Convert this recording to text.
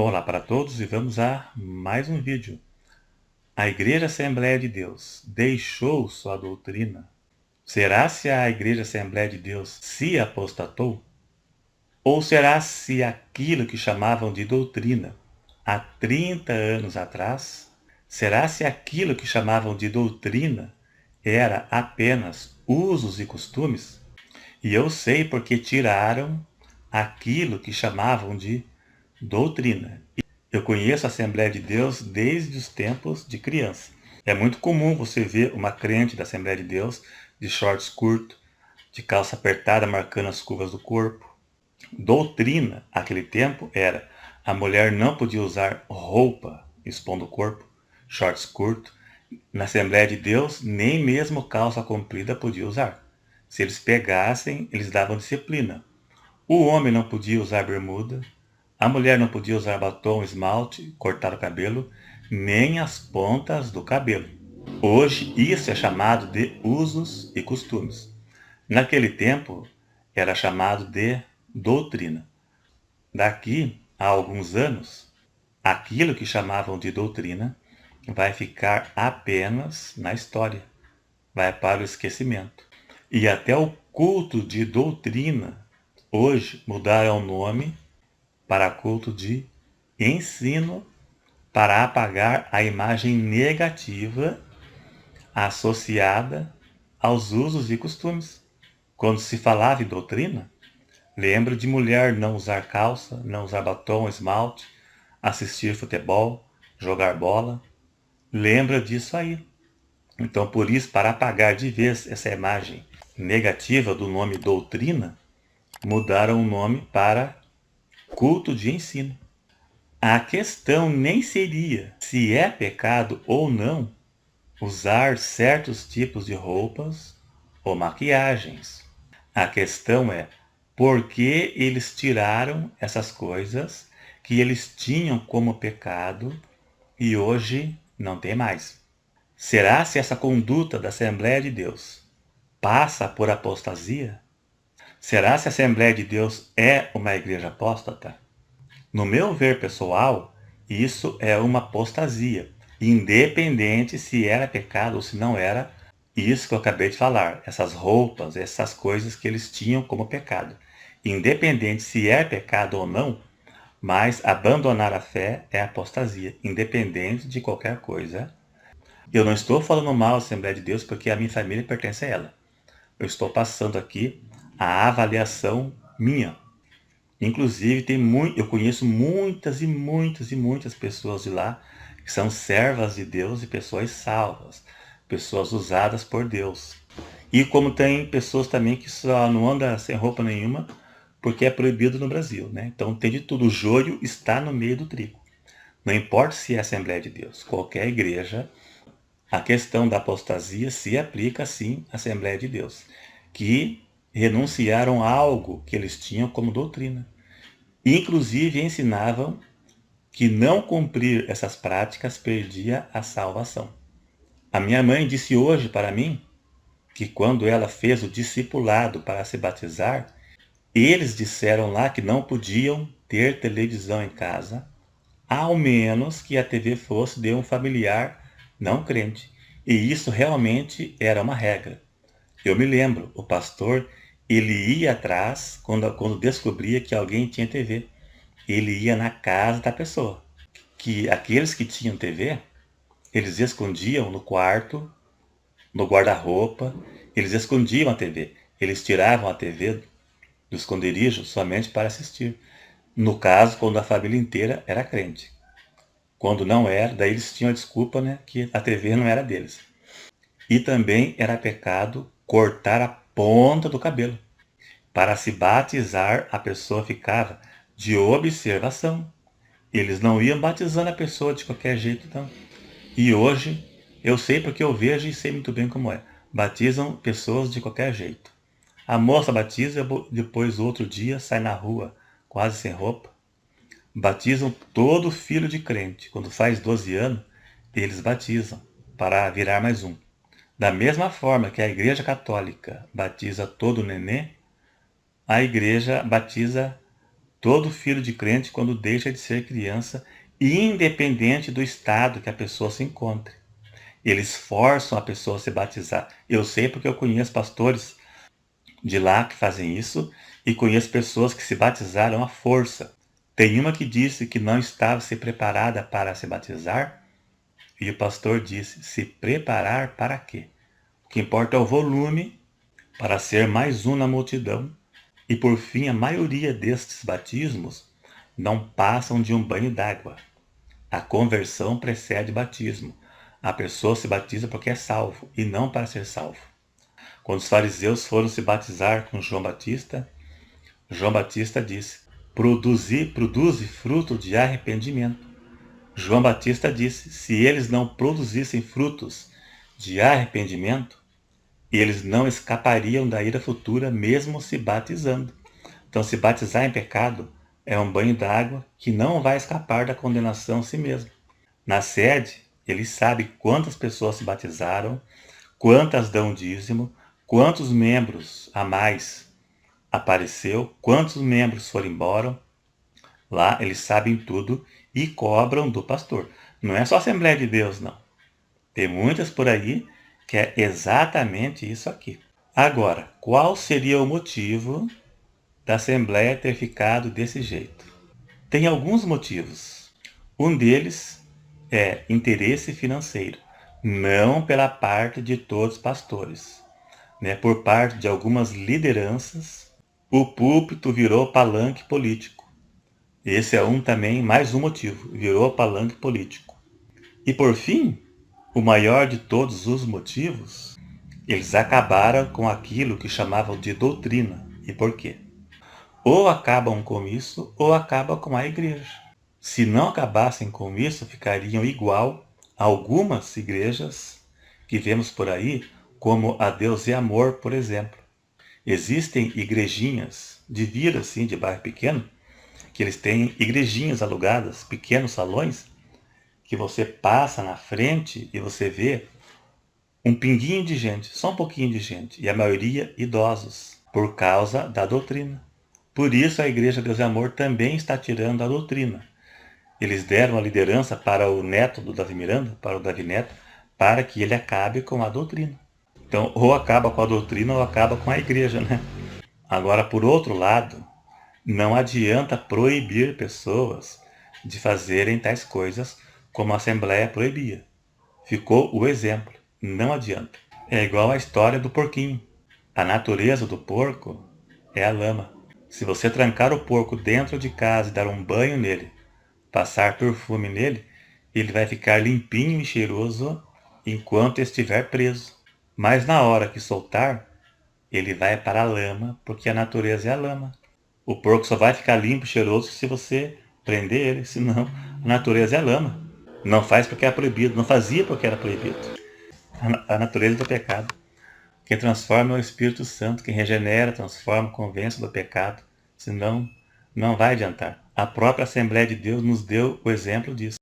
Olá para todos e vamos a mais um vídeo. A Igreja Assembleia de Deus deixou sua doutrina? Será se a Igreja Assembleia de Deus se apostatou? Ou será se aquilo que chamavam de doutrina há 30 anos atrás, será se aquilo que chamavam de doutrina era apenas usos e costumes? E eu sei porque tiraram aquilo que chamavam de doutrina. Eu conheço a Assembleia de Deus desde os tempos de criança. É muito comum você ver uma crente da Assembleia de Deus de shorts curtos, de calça apertada marcando as curvas do corpo. Doutrina, naquele tempo, era a mulher não podia usar roupa expondo o corpo, shorts curtos. Na Assembleia de Deus, nem mesmo calça comprida podia usar. Se eles pegassem, eles davam disciplina. O homem não podia usar bermuda, a mulher não podia usar batom, esmalte, cortar o cabelo, nem as pontas do cabelo. Hoje, isso é chamado de usos e costumes. Naquele tempo, era chamado de doutrina. Daqui a alguns anos, aquilo que chamavam de doutrina vai ficar apenas na história, vai para o esquecimento. E até o culto de doutrina, hoje, mudaram o nome para culto de ensino, para apagar a imagem negativa associada aos usos e costumes. Quando se falava em doutrina, lembro de mulher não usar calça, não usar batom, esmalte, assistir futebol, jogar bola. Lembra disso aí. Então, por isso, para apagar de vez essa imagem negativa do nome doutrina, mudaram o nome para culto de ensino. A questão nem seria se é pecado ou não usar certos tipos de roupas ou maquiagens. A questão é por que eles tiraram essas coisas que eles tinham como pecado e hoje não tem mais. Será se essa conduta da Assembleia de Deus passa por apostasia? Será se a Assembleia de Deus é uma igreja apóstata? No meu ver pessoal, isso é uma apostasia, independente se era pecado ou se não era, isso que eu acabei de falar, essas roupas, essas coisas que eles tinham como pecado. Independente se é pecado ou não, mas abandonar a fé é apostasia, independente de qualquer coisa. Eu não estou falando mal da Assembleia de Deus porque a minha família pertence a ela. Eu estou passando aqui a avaliação minha. Inclusive, eu conheço muitas e muitas e muitas pessoas de lá que são servas de Deus e pessoas salvas, pessoas usadas por Deus. E como tem pessoas também que só não andam sem roupa nenhuma porque é proibido no Brasil, né? Então tem de tudo. O joio está no meio do trigo. Não importa se é Assembleia de Deus, qualquer igreja, a questão da apostasia se aplica sim à Assembleia de Deus, que renunciaram a algo que eles tinham como doutrina. Inclusive ensinavam que não cumprir essas práticas perdia a salvação. A minha mãe disse hoje para mim que quando ela fez o discipulado para se batizar, eles disseram lá que não podiam ter televisão em casa, ao menos que a TV fosse de um familiar não crente. E isso realmente era uma regra. Eu me lembro, o pastor, ele ia atrás quando descobria que alguém tinha TV. Ele ia na casa da pessoa. Que aqueles que tinham TV, eles escondiam no quarto, no guarda-roupa, eles escondiam a TV. Eles tiravam a TV do esconderijo somente para assistir. No caso, quando a família inteira era crente. Quando não era, daí eles tinham a desculpa, né, que a TV não era deles. E também era pecado cortar a ponta do cabelo. Para se batizar, a pessoa ficava de observação. Eles não iam batizando a pessoa de qualquer jeito, não. E hoje, eu sei porque eu vejo e sei muito bem como é. Batizam pessoas de qualquer jeito. A moça batiza, depois outro dia sai na rua, quase sem roupa. Batizam todo filho de crente. Quando faz 12 anos, eles batizam para virar mais um. Da mesma forma que a Igreja Católica batiza todo nenê, a Igreja batiza Todo filho de crente, quando deixa de ser criança, independente do estado que a pessoa se encontre. Eles forçam a pessoa a se batizar. Eu sei porque eu conheço pastores de lá que fazem isso e conheço pessoas que se batizaram à força. Tem uma que disse que não estava se preparada para se batizar e o pastor disse: se preparar para quê? O que importa é o volume para ser mais um na multidão. E por fim, a maioria destes batismos não passam de um banho d'água. A conversão precede batismo. A pessoa se batiza porque é salvo e não para ser salvo. Quando os fariseus foram se batizar com João Batista disse: produze fruto de arrependimento. João Batista disse: se eles não produzissem frutos de arrependimento, eles não escapariam da ira futura mesmo se batizando. Então, se batizar em pecado é um banho d'água que não vai escapar da condenação a si mesmo. Na sede, ele sabe quantas pessoas se batizaram, quantas dão dízimo, quantos membros a mais apareceu, quantos membros foram embora. Lá eles sabem tudo e cobram do pastor. Não é só Assembleia de Deus, não. Tem muitas por aí que é exatamente isso aqui. Agora, qual seria o motivo da Assembleia ter ficado desse jeito? Tem alguns motivos. Um deles é interesse financeiro, não pela parte de todos os pastores, né? Por parte de algumas lideranças, o púlpito virou palanque político. Esse é mais um motivo, virou palanque político. E por fim, o maior de todos os motivos, eles acabaram com aquilo que chamavam de doutrina. E por quê? Ou acabam com isso, ou acabam com a igreja. Se não acabassem com isso, ficariam igual a algumas igrejas que vemos por aí, como a Deus é Amor, por exemplo. Existem igrejinhas de vila, assim, de bairro pequeno, que eles têm igrejinhas alugadas, pequenos salões, que você passa na frente e você vê um pinguinho de gente, só um pouquinho de gente, e a maioria idosos, por causa da doutrina. Por isso a Igreja Deus é Amor também está tirando a doutrina. Eles deram a liderança para o neto do Davi Miranda, para o Davi Neto, para que ele acabe com a doutrina. Então, ou acaba com a doutrina ou acaba com a igreja, né? Agora, por outro lado, não adianta proibir pessoas de fazerem tais coisas como a Assembleia proibia. Ficou o exemplo. Não adianta. É igual a história do porquinho. A natureza do porco é a lama. Se você trancar o porco dentro de casa e dar um banho nele, passar perfume nele, ele vai ficar limpinho e cheiroso enquanto estiver preso. Mas na hora que soltar, ele vai para a lama, porque a natureza é a lama. O porco só vai ficar limpo e cheiroso se você prender ele, senão a natureza é a lama. Não faz porque é proibido, não fazia porque era proibido. A natureza do pecado. Quem transforma é o Espírito Santo, quem regenera, transforma, convence do pecado. Senão, não vai adiantar. A própria Assembleia de Deus nos deu o exemplo disso.